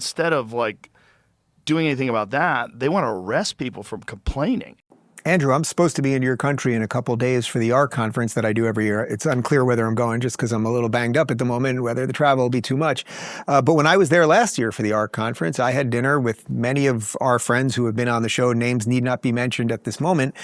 instead of like doing anything about that, they want to arrest people from complaining. Andrew, I'm supposed to be in your country in a couple of days for the ARC conference that I do every year. It's unclear whether I'm going just because I'm a little banged up at the moment, whether the travel will be too much. But when I was there last year for the ARC conference, I had dinner with many of our friends who have been on the show. Names need not be mentioned at this moment.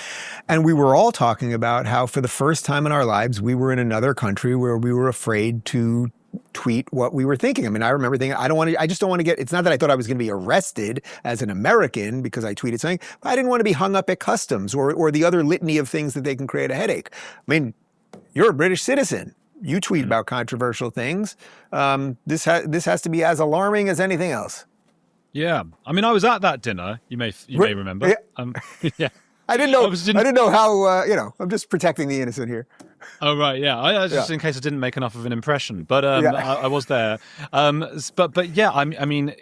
And we were all talking about how for the first time in our lives, we were in another country where we were afraid to tweet what we were thinking. I mean, I remember thinking, I just don't want to get, it's not that I thought I was going to be arrested as an American because I tweeted something, but I didn't want to be hung up at customs or the other litany of things that they can create a headache. I mean, you're a British citizen. You tweet about controversial things. This has to be as alarming as anything else. Yeah. I mean, I was at that dinner. You may remember. Yeah. I didn't know how, I'm just protecting the innocent here. Oh, right. Yeah. I just in case I didn't make enough of an impression, but I was there. But yeah, I mean,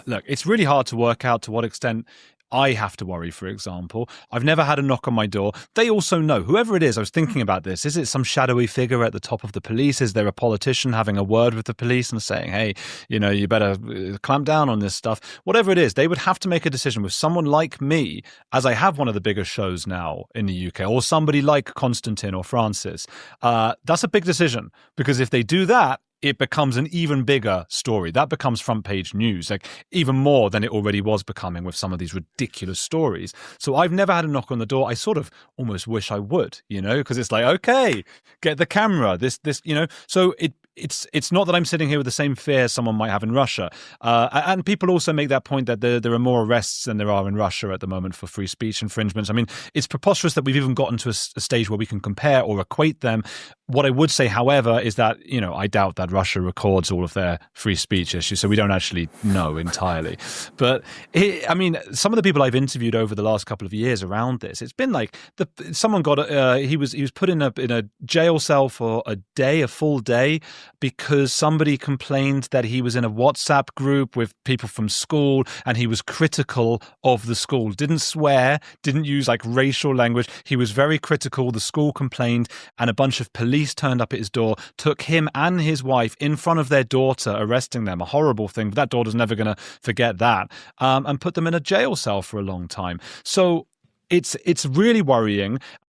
look, it's really hard to work out to what extent I have to worry, for example. I've never had a knock on my door. They also know, whoever it is, I was thinking about this, is it some shadowy figure at the top of the police? Is there a politician having a word with the police and saying, hey, you better clamp down on this stuff? Whatever it is, they would have to make a decision with someone like me, as I have one of the biggest shows now in the UK, or somebody like Konstantin or Francis. That's a big decision, because if they do that, it becomes an even bigger story. That becomes front page news, like even more than it already was becoming with some of these ridiculous stories. So I've never had a knock on the door. I sort of almost wish I would, because it's like, okay, get the camera, this, so it's not that I'm sitting here with the same fear someone might have in Russia. And people also make that point that there are more arrests than there are in Russia at the moment for free speech infringements. I mean, it's preposterous that we've even gotten to a stage where we can compare or equate them. What I would say, however, is that, I doubt that Russia records all of their free speech issues, so we don't actually know entirely. But, some of the people I've interviewed over the last couple of years around this, it's been like, someone got, he was put in a jail cell for a full day, because somebody complained that he was in a WhatsApp group with people from school and he was critical of the school. Didn't swear, didn't use like racial language. He was very critical. The school complained and a bunch of police turned up at his door, took him and his wife in front of their daughter, arresting them. A horrible thing. But that daughter's never going to forget that. And put them in a jail cell for a long time. So it's really worrying.